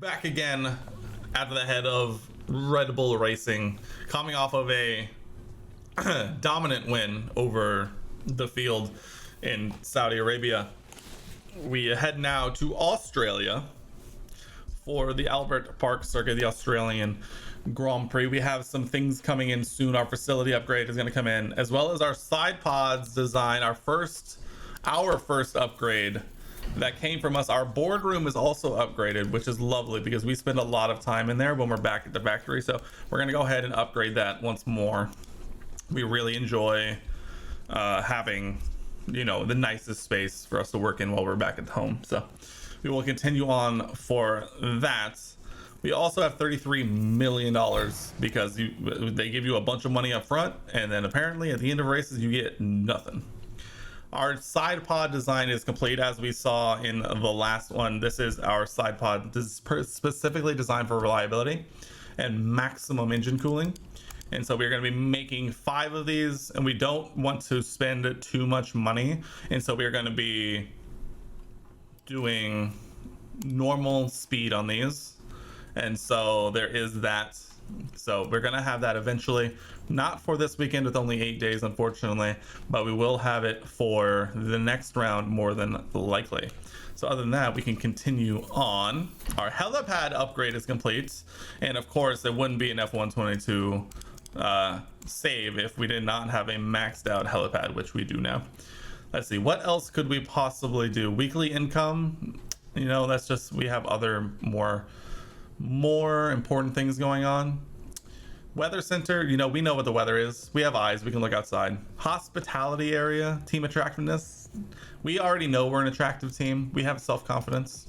Back again at the head of Red Bull Racing, coming off of a dominant win over the field in Saudi Arabia. We head now to Australia for the Albert Park Circuit, the Australian Grand Prix. We have some things coming in soon. Our facility upgrade is going to come in, as well as our side pods design, our first upgrade that came from us. Our boardroom is also upgraded, which is lovely because we spend a lot of time in there when we're back at the factory. So we're going to go ahead and upgrade that once more. We really enjoy having, the nicest space for us to work in while we're back at home. So we will continue on for that. We also have $33 million because they give you a bunch of money up front, and then apparently at the end of races you get nothing. Our side pod design is complete, as we saw in the last one. This is our side pod. This is specifically designed for reliability and maximum engine cooling. And so we're going to be making 5 of these, and we don't want to spend too much money. And so we're going to be doing normal speed on these. And so there is that. So we're going to have that eventually, not for this weekend with only 8 days, unfortunately, but we will have it for the next round more than likely. So other than that, we can continue on. Our helipad upgrade is complete. And of course, it wouldn't be an F122 save if we did not have a maxed out helipad, which we do now. Let's see, what else could we possibly do? Weekly income, that's just, we have other more important things going on. Weather center, we know what the weather is. We have eyes, we can look outside. Hospitality area, team attractiveness. We already know we're an attractive team. We have self-confidence.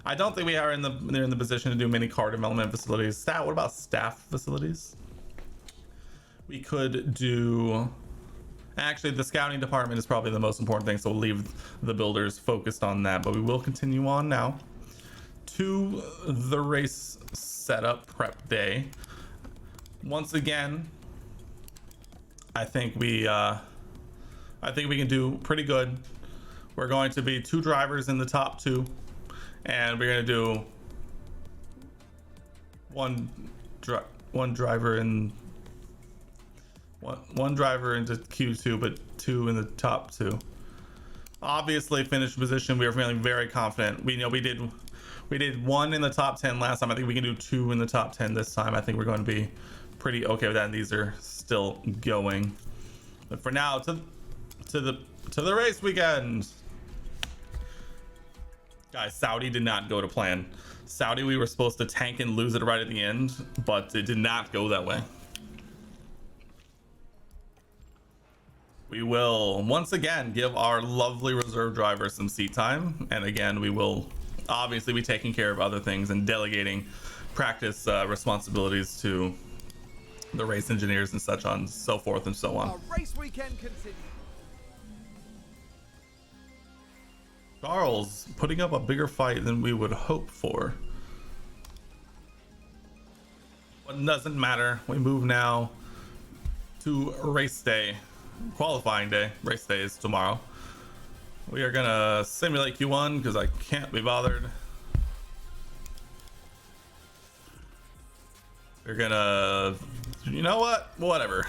I don't think we are in the position to do many car development facilities. What about staff facilities? We could do, actually the scouting department is probably the most important thing, so we'll leave the builders focused on that, but we will continue on now to the race setup prep day. Once again, I think we can do pretty good. We're going to be 2 drivers in the top 2, and we're going to do one driver into Q2, but 2 in the top 2. Obviously, finish position, we are feeling very confident. We did 1 in the top 10 last time. I think we can do 2 in the top 10 this time. I think we're going to be pretty okay with that, and these are still going. But for now, to the race weekend. Guys, Saudi did not go to plan. Saudi, we were supposed to tank and lose it right at the end, but it did not go that way. We will once again give our lovely reserve driver some seat time, and again we will obviously be taking care of other things and delegating practice responsibilities to the race engineers and such on, so forth and so on. Our race weekend continues. Charles putting up a bigger fight than we would hope for. But it doesn't matter. We move now to race day. Qualifying day. Race day is tomorrow. We are gonna simulate Q1 because I can't be bothered. We're gonna, whatever.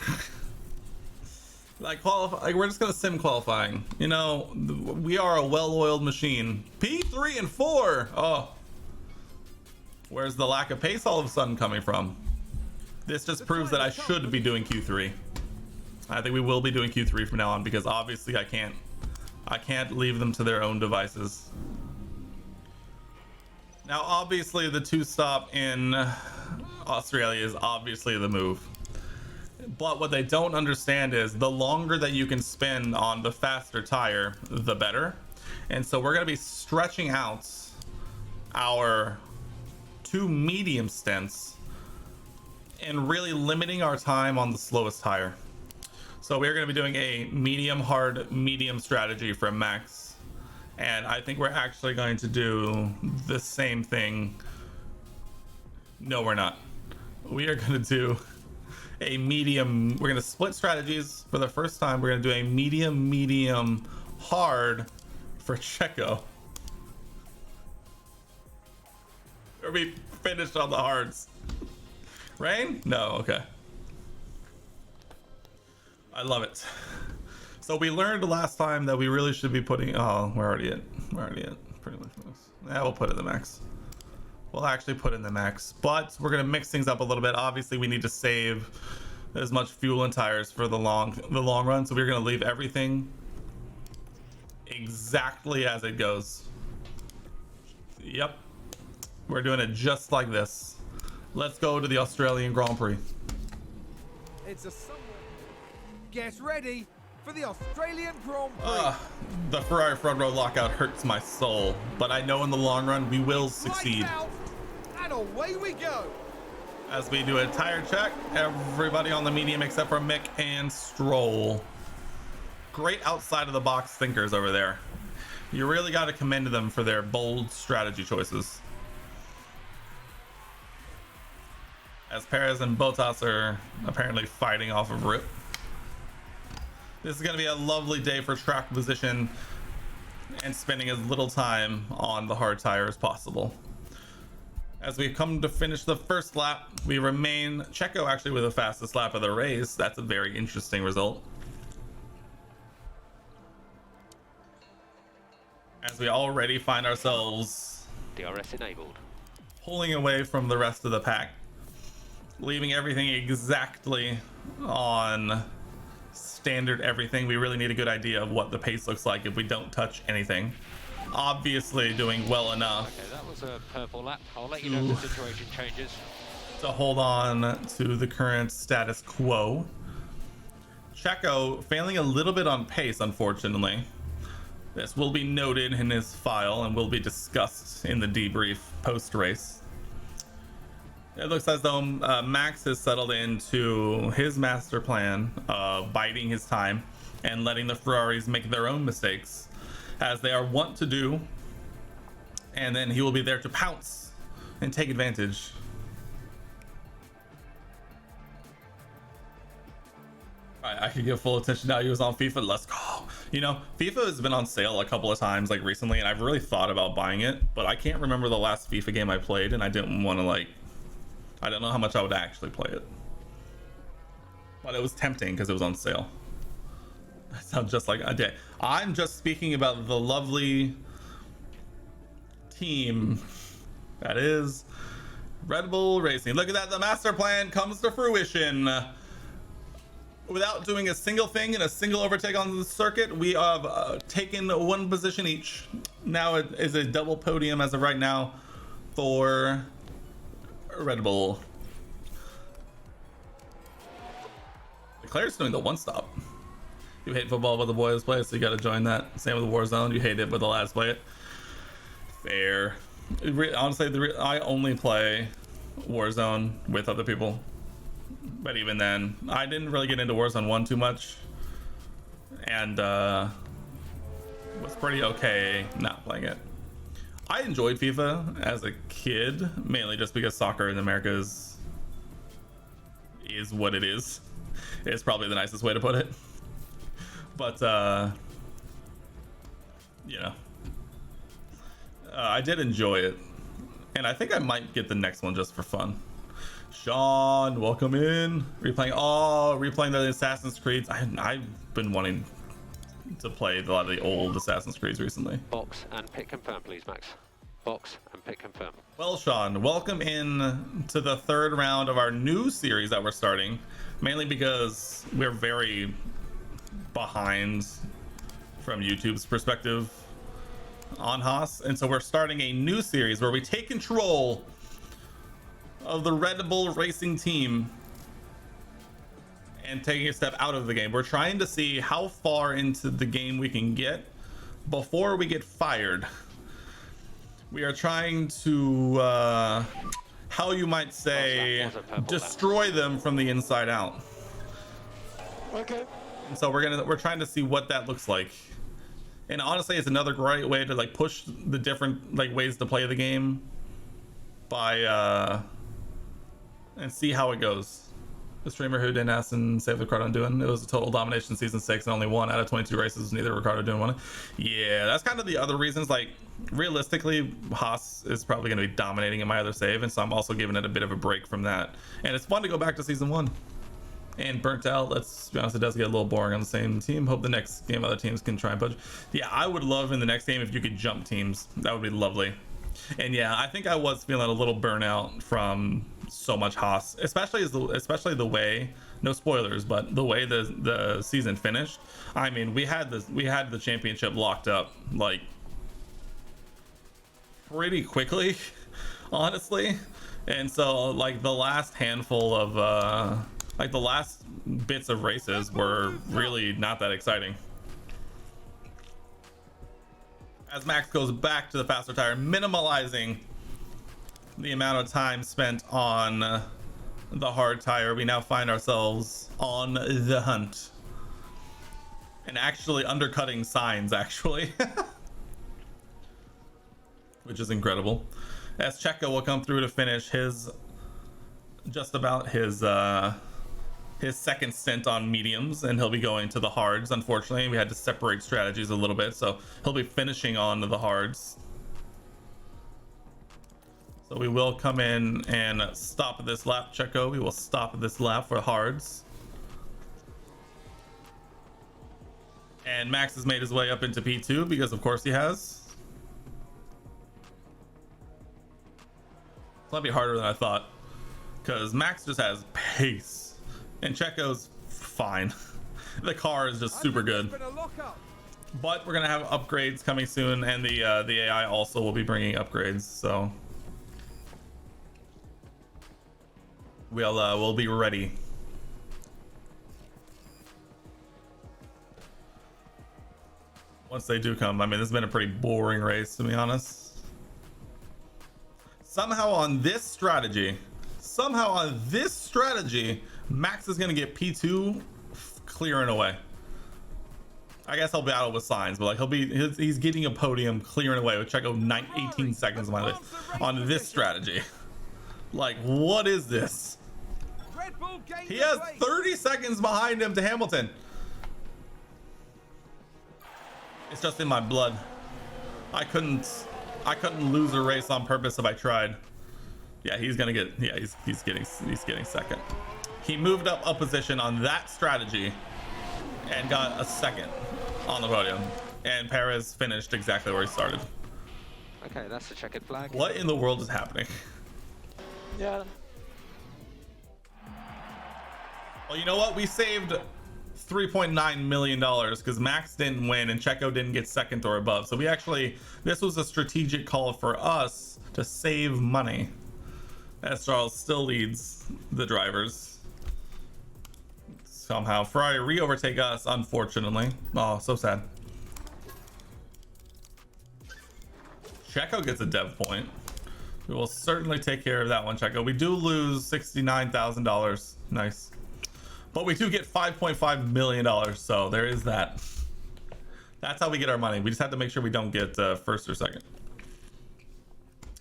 We're just gonna sim qualifying. We are a well-oiled machine. P3 and 4. Oh, where's the lack of pace all of a sudden coming from? This just proves that I should be doing Q3. I think we will be doing Q3 from now on, because obviously I can't leave them to their own devices. Now, obviously the 2-stop in Australia is obviously the move. But what they don't understand is the longer that you can spend on the faster tire, the better. And so we're going to be stretching out our 2 medium stints and really limiting our time on the slowest tire. So we're going to be doing a medium hard medium strategy for Max, and I think we're actually going to do the same thing. No, we're not. We are going to do a medium. We're going to split strategies for the first time. We're going to do a medium hard for Checo. We finished on the hards. Rain? No, okay. I love it. So we learned last time that we really should be putting, oh, we're already at pretty much. Yeah, we'll put it in the max. We'll actually put in the max, but we're gonna mix things up a little bit. Obviously we need to save as much fuel and tires for the long run, so we're gonna leave everything exactly as it goes. Yep, we're doing it just like this. Let's go to the Australian Grand Prix. It's a summer. Get ready for the Australian Grand Prix. The Ferrari front row lockout hurts my soul, but I know in the long run we will succeed. Lights out, and away we go. As we do a tire check, everybody on the medium except for Mick and Stroll. Great outside of the box thinkers over there. You really got to commend them for their bold strategy choices. As Perez and Bottas are apparently fighting off of Rip. This is going to be a lovely day for track position and spending as little time on the hard tire as possible. As we come to finish the first lap, we remain Checo actually with the fastest lap of the race. That's a very interesting result. As we already find ourselves DRS enabled, pulling away from the rest of the pack, leaving everything exactly on standard everything. We really need a good idea of what the pace looks like if we don't touch anything. Obviously doing well enough. Okay, that was a purple lap. I'll let you know if the situation changes. To hold on to the current status quo. Checo failing a little bit on pace, unfortunately. This will be noted in his file and will be discussed in the debrief post-race. It looks as though Max has settled into his master plan of biding his time and letting the Ferraris make their own mistakes, as they are wont to do, and then he will be there to pounce and take advantage. I could give full attention now. He was on FIFA. Let's go. You know, FIFA has been on sale a couple of times like recently, and I've really thought about buying it, but I can't remember the last FIFA game I played, and I didn't want to I don't know how much I would actually play it, but it was tempting because it was on sale. That sounds just like a day. I'm just speaking about the lovely team that is Red Bull Racing. Look at that, the master plan comes to fruition. Without doing a single thing in a single overtake on the circuit, we have taken one position each. Now it is a double podium as of right now for Red Bull. Leclerc's doing the one stop. You hate football, but the boys play, so you got to join that. Same with Warzone. You hate it, but the lads play it. Fair. Honestly, I only play Warzone with other people. But even then, I didn't really get into Warzone 1 too much. And was pretty okay not playing it. I enjoyed FIFA as a kid, mainly just because soccer in America is what it is. It's probably the nicest way to put it. But, you know, I did enjoy it. And I think I might get the next one just for fun. Sean, welcome in. Replaying the Assassin's Creed. I've been wanting to play a lot of the old Assassin's Creeds recently. Box and pick confirm, please, Max. Box and pick confirm. Well, Sean, welcome in to the third round of our new series that we're starting, mainly because we're very behind from YouTube's perspective on Haas, and so we're starting a new series where we take control of the Red Bull Racing team and taking a step out of the game. We're trying to see how far into the game we can get before we get fired. We are trying to how you might say destroy them from the inside out. Okay. And so we're trying to see what that looks like. And honestly, it's another great way to like push the different like ways to play the game by and see how it goes. The streamer who didn't ask and save Ricardo doing. It was a total domination season 6 and only 1 out of 22 races. Neither Ricardo doing one. Yeah, that's kind of the other reasons. Like, realistically, Haas is probably going to be dominating in my other save, and so I'm also giving it a bit of a break from that. And it's fun to go back to season 1. And burnt out, let's be honest, it does get a little boring on the same team. Hope the next game other teams can try and push. Yeah, I would love in the next game if you could jump teams. That would be lovely. And yeah, I think I was feeling a little burnout from so much Haas, especially the way, no spoilers, but the way the season finished. I mean, we had the championship locked up like pretty quickly, honestly. And so like the last handful of like the last bits of races were really not that exciting. As Max goes back to the faster tire, minimalizing the amount of time spent on the hard tire, we now find ourselves on the hunt and actually undercutting signs, actually. Which is incredible. As Checo will come through to finish his his second stint on mediums, and he'll be going to the hards. Unfortunately, we had to separate strategies a little bit, so he'll be finishing on the hards. So we will come in and stop this lap, Checo. We will stop this lap for hards. And Max has made his way up into P2 because of course he has. It's gonna be harder than I thought, because Max just has pace. And Checo's fine. The car is just super good. But we're gonna have upgrades coming soon, and the AI also will be bringing upgrades, so we'll be ready. Once they do come. I mean, this has been a pretty boring race, to be honest. Somehow on this strategy, Max is gonna get P2 clearing away. I guess he'll battle with signs, but like he's getting a podium clearing away with Checo 18 seconds on this strategy. Like, what is this? He has 30 seconds behind him to Hamilton. It's just in my blood. I couldn't lose a race on purpose if I tried. Yeah, he's gonna get. Yeah, he's getting second. He moved up a position on that strategy and got a second on the podium. And Perez finished exactly where he started. Okay, that's the checkered flag. What in the world is happening? Yeah. Well, you know what? We saved $3.9 million because Max didn't win and Checo didn't get second or above. So this was a strategic call for us to save money, as Charles still leads the drivers. Somehow Ferrari re-overtake us, unfortunately. Oh, so sad. Checo gets a dev point. We will certainly take care of that one, Checo. We do lose $69,000. Nice. But we do get $5.5 million, so there is that. That's how we get our money. We just have to make sure we don't get first or second.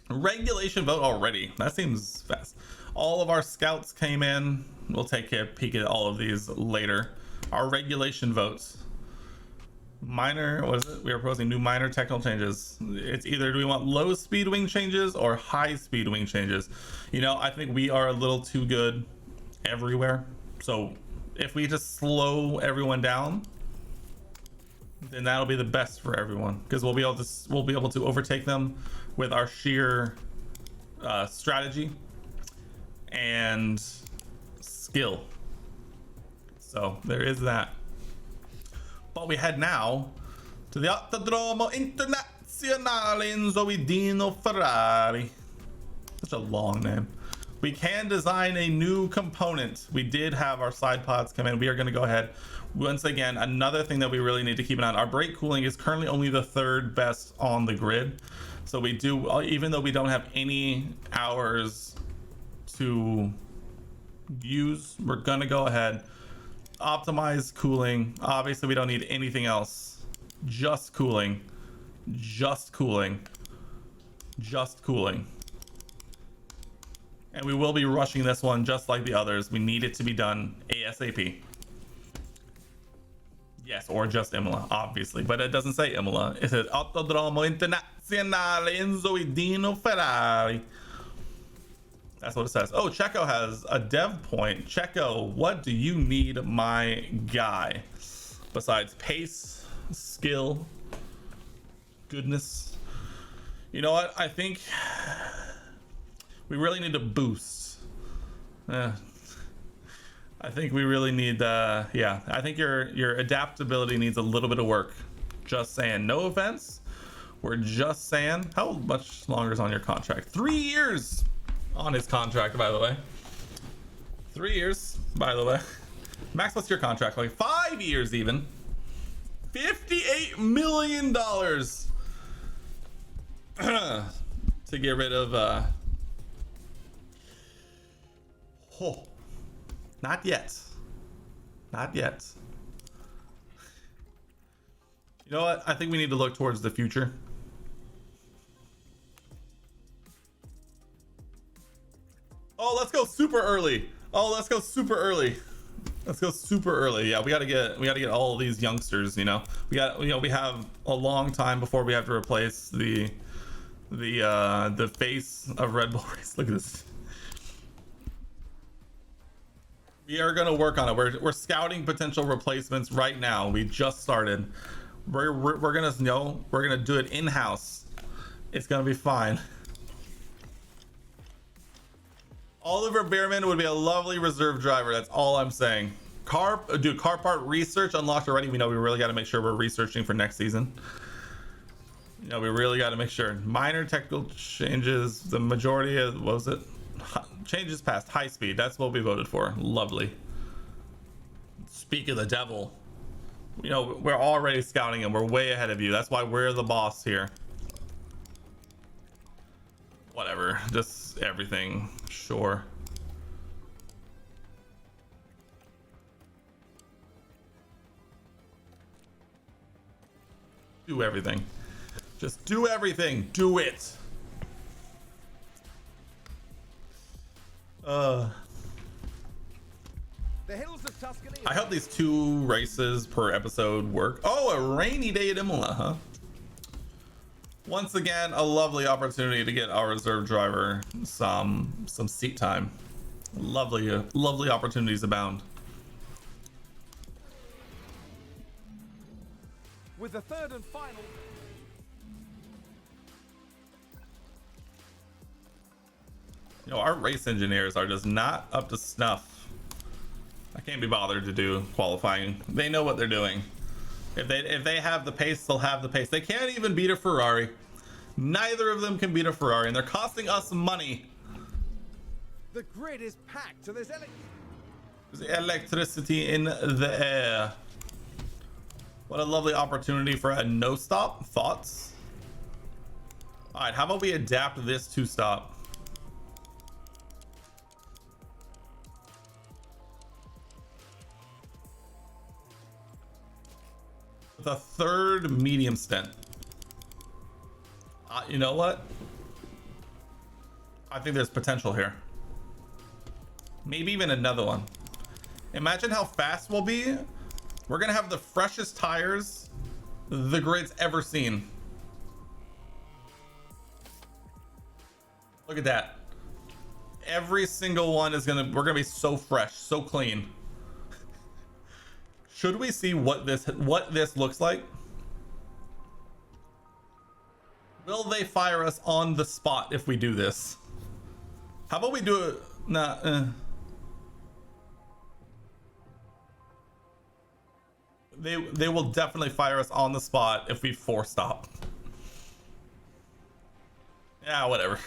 Regulation vote already. That seems fast. All of our scouts came in. We'll take a peek at all of these later. Our regulation votes. Minor, what is it? We are proposing new minor technical changes. It's either do we want low speed wing changes or high speed wing changes. You know, I think we are a little too good everywhere. So if we just slow everyone down, then that'll be the best for everyone, because we'll be able to overtake them with our sheer strategy and skill. So there is that. But we head now to the Autodromo Internazionale Enzo Guidino Ferrari. Such a long name. We can design a new component. We did have our side pods come in. We are going to go ahead. Once again, another thing that we really need to keep an eye on. Our brake cooling is currently only the third best on the grid. So we do, even though we don't have any hours to use, we're going to go ahead, optimize cooling. Obviously, we don't need anything else. Just cooling. Just cooling. Just cooling. And we will be rushing this one just like the others. We need it to be done ASAP. Yes, or just Imola, obviously. But it doesn't say Imola. It says Autodromo Internazionale Enzo Dino Ferrari. That's what it says. Oh, Checo has a dev point. Checo, what do you need, my guy? Besides pace, skill, goodness. You know what? I think we really need to boost. I think we really need, yeah. I think your adaptability needs a little bit of work. Just saying. No offense. We're just saying. How much longer is on your contract? 3 years on his contract, by the way. 3 years, by the way. Max, what's your contract? Like 5 years even. $58 million to get rid of, oh, not yet. Not yet. You know what? I think we need to look towards the future. Oh, let's go super early. Oh, let's go super early. Let's go super early. Yeah, we gotta get all of these youngsters. You know, we have a long time before we have to replace the face of Red Bull Race. Look at this. We are gonna work on it. We're scouting potential replacements right now. We just started. We're gonna do it in house. It's gonna be fine. Oliver Behrman would be a lovely reserve driver. That's all I'm saying. Car part research unlocked already. We know we really got to make sure we're researching for next season. You know, we really got to make sure. Minor technical changes. The majority of, what was it? Changes past high speed. That's what we voted for. Lovely. Speak of the devil. You know, we're already scouting him. We're way ahead of you. That's why we're the boss here. Whatever. Just everything. Sure. Do everything. Just do everything. Do it. The hills of Tuscany. I hope these 2 races per episode work. Oh, a rainy day at Imola, huh? Once again, a lovely opportunity to get our reserve driver some seat time. Lovely opportunities abound. With the third and final. You know, our race engineers are just not up to snuff. I can't be bothered to do qualifying. They know what they're doing. If they have the pace, they'll have the pace. They can't even beat a Ferrari. Neither of them can beat a Ferrari, and they're costing us money. The grid is packed, so there's electricity in the air. What a lovely opportunity for a no stop. Thoughts? All right, how about we adapt this to stop? The third medium stint. You know what? I think there's potential here. Maybe even another one. Imagine how fast we'll be. We're gonna have the freshest tires the grid's ever seen. Look at that. Every single one is we're gonna be so fresh, so clean. Should we see what this looks like? Will they fire us on the spot if we do this? How about we do it? Nah. They will definitely fire us on the spot if we force stop. Yeah, whatever.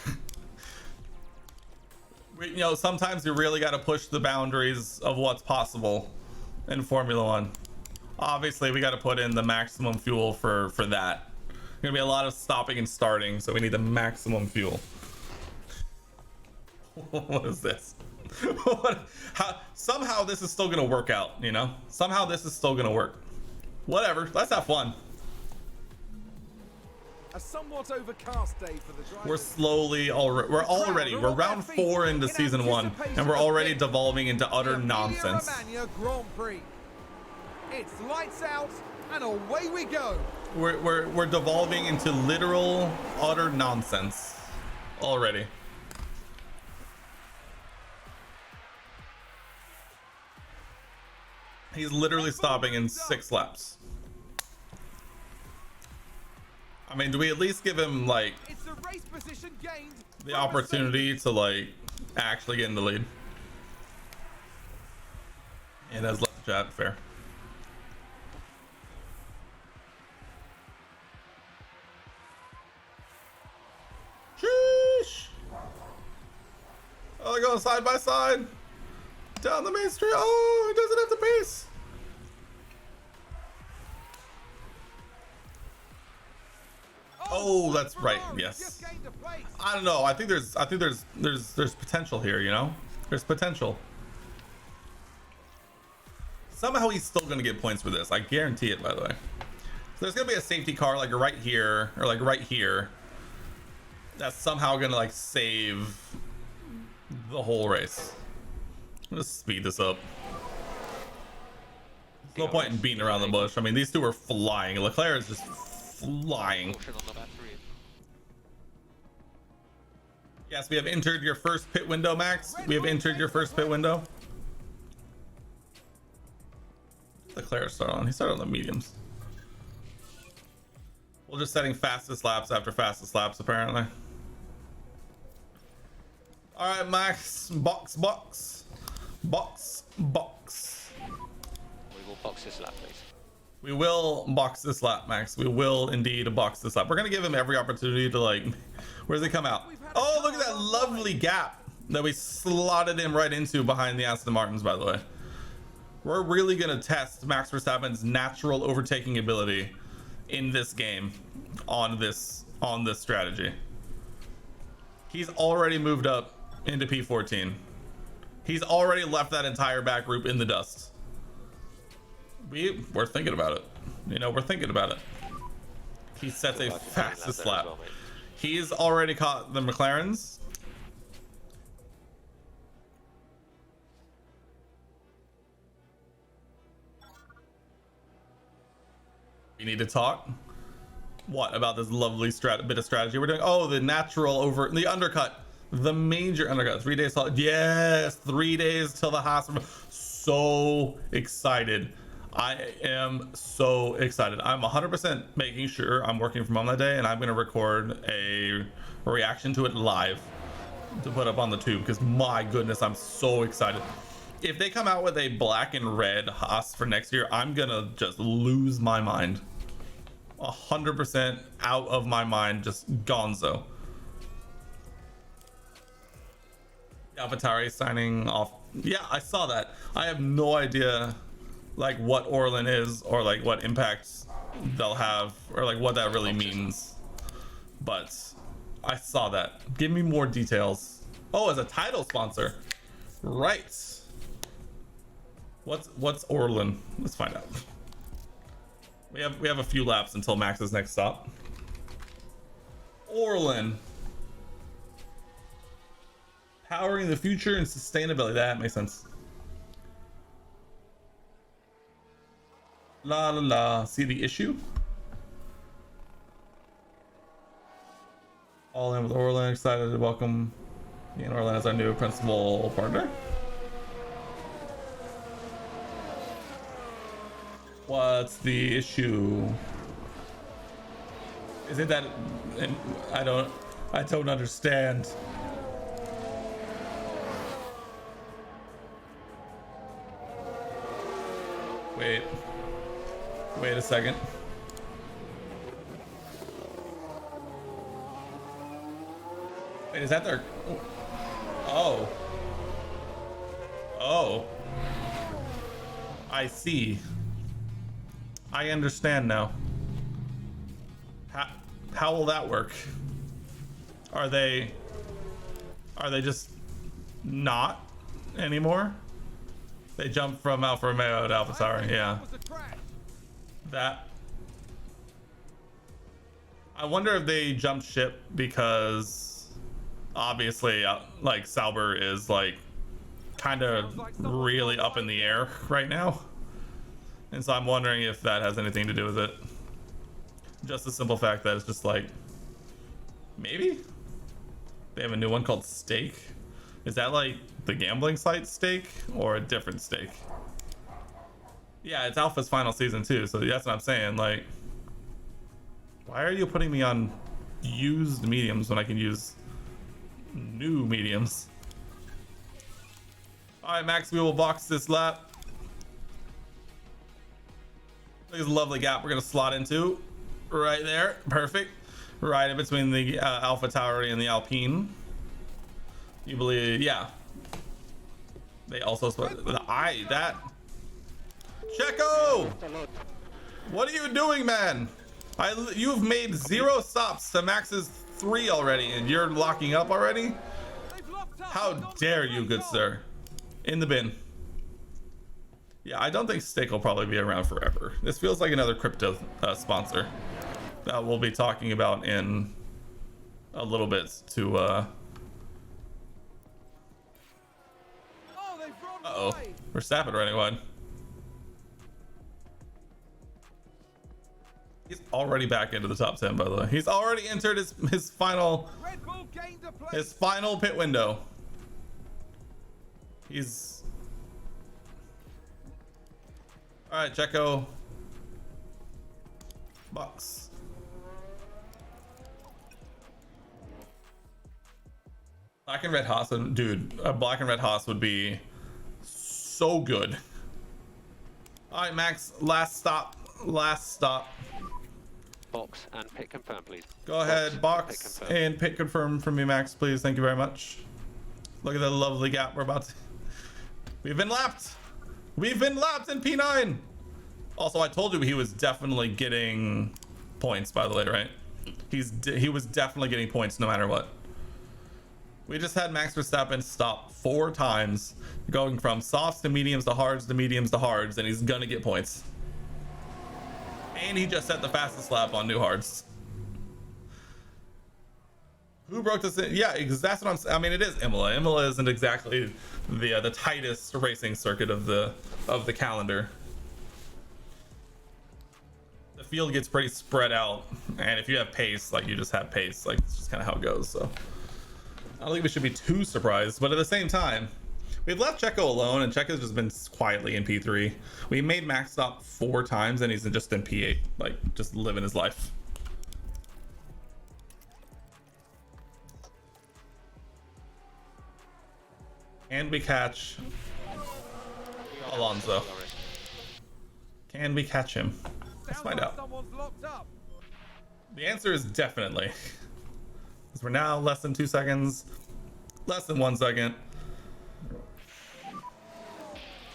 You know, sometimes you really got to push the boundaries of what's possible in Formula One. Obviously, we got to put in the maximum fuel for that. Gonna be a lot of stopping and starting, so we need the maximum fuel. What is this? Somehow this is still gonna work out, you know? Somehow this is still gonna work. Whatever, let's have fun. A somewhat overcast day for the drivers. We're round 4 into season 1, and we're already devolving into utter nonsense. Grand Prix. It's lights out and away we go. We're devolving into literal utter nonsense already. He's literally stopping in 6 laps. I mean, do we at least give him like It's a race position gained the opportunity to like actually get in the lead? And that's left chat, fair. Sheesh. Oh, they're going side by side down the main street. Oh, he doesn't have the pace. Oh, that's right. Yes. I don't know. I think there's potential here, you know? There's potential. Somehow he's still gonna get points for this. I guarantee it, by the way. So there's gonna be a safety car like right here or like right here. That's somehow gonna like save the whole race. Let's speed this up. There's no point in beating around the bush. I mean, these two are flying. Leclerc is just flying. Yes, we have entered your first pit window, Max. We have entered your first pit window. Leclerc started on. He started on the mediums. We're just setting fastest laps after fastest laps, apparently. All right, Max. Box. We will box this lap, please. We will box this lap, Max. We will indeed box this lap. We're gonna give him every opportunity to like. Where does he come out? Oh, look at that lovely gap that we slotted him right into behind the Aston Martins, by the way. We're really gonna test Max Verstappen's natural overtaking ability in this game on this strategy. He's already moved up into P14. He's already left that entire back group in the dust. We're thinking about it. You know, we're thinking about it. He sets a fastest lap. He's already caught the McLarens. We need to talk. What about this lovely bit of strategy we're doing? Oh, the undercut, the major undercut. 3 days. Yes, 3 days till the hospital. So excited. I am so excited. I'm 100% making sure I'm working from home that day, and I'm gonna record a reaction to it live to put up on the tube, because my goodness, I'm so excited. If they come out with a black and red Haas for next year, I'm gonna just lose my mind. 100% out of my mind, just gonzo. AlphaTauri signing off. Yeah, I saw that. I have no idea like what Orlin is, or like what impacts they'll have, or like what that really means, but I saw that. Give me more details. Oh, as a title sponsor, right? What's Orlin? Let's find out. We have a few laps until Max's next stop. Orlin, powering the future and sustainability. That makes sense. La la la. See the issue? All in with Orlin. Excited to welcome me and Orlin as our new principal partner. What's the issue? Isn't that? I don't understand. Wait a second. Wait, is that their? Oh. I see. I understand now. How will that work? Are they just not anymore? They jumped from Alfa Romeo to AlphaTauri, yeah. That I wonder if they jumped ship because obviously like Sauber is like kind of really up in the air right now, and so I'm wondering if that has anything to do with it. Just the simple fact that it's just like, maybe they have a new one called Stake. Is that like the gambling site Stake or a different Stake? Yeah, it's Alpha's final season too, so that's what I'm saying. Like, why are you putting me on used mediums when I can use new mediums? All right, Max, we will box this lap. There's a lovely gap we're gonna slot into right there. Perfect. Right in between the Alpha Tauri and the Alpine. You believe? Yeah. They also split that. Checo! What are you doing, man? You've made 0 stops to Max's 3 already, and you're locking up already? How dare you, good sir? In the bin. Yeah, I don't think Stake will probably be around forever. This feels like another crypto sponsor that we'll be talking about in a little bit to uh-oh. Verstappen running wide. He's already back into the top 10, by the way. He's already entered his final pit window. He's all right, Checo. Box. Black and red Haas, dude. A black and red Haas would be so good. All right, Max. Last stop. Box and pit confirm, please. Go ahead, box and pit confirm from me, Max, please. Thank you very much. Look at the lovely gap we're about to. We've been lapped. We've been lapped in P9. Also, I told you he was definitely getting points, by the way, right? He was definitely getting points no matter what. We just had Max Verstappen stop 4 times, going from softs to mediums to hards to mediums to hards, and he's gonna get points. And he just set the fastest lap on new hards. Who broke this in? Yeah, because that's what I'm saying. I mean, it is Imola. Imola isn't exactly the tightest racing circuit of the calendar. The field gets pretty spread out, and if you have pace, like you just have pace, like it's just kind of how it goes. So I don't think we should be too surprised, but at the same time, we've left Checo alone, and Checo's just been quietly in P3. We made Max stop 4 times, and he's just in P8, like just living his life. Can we catch Alonso? Can we catch him? Let's find out. The answer is definitely. Because we're now less than 2 seconds, less than 1 second.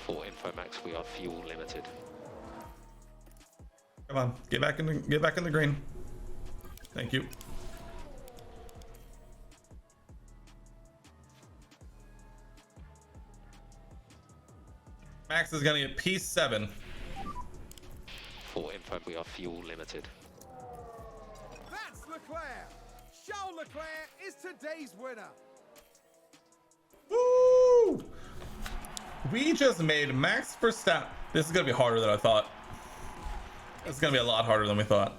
For info, Max, we are fuel limited. Come on, get back in the green. Thank you. Max is gonna get P7. For info, we are fuel limited. That's Leclerc. Charles Leclerc is today's winner. Woo! We just made Max Verstappen. This is gonna be harder than I thought. It's gonna be a lot harder than we thought.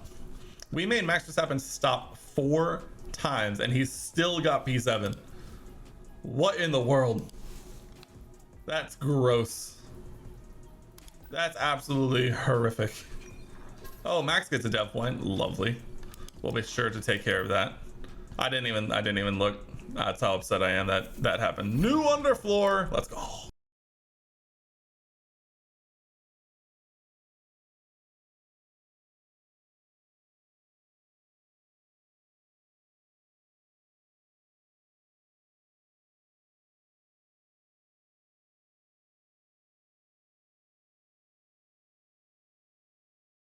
We made Max Verstappen stop 4 times, and he's still got P7. What in the world? That's gross. That's absolutely horrific. Oh, Max gets a dev point. Lovely. We'll be sure to take care of that. I didn't even look. That's how upset I am that happened. New underfloor. Let's go.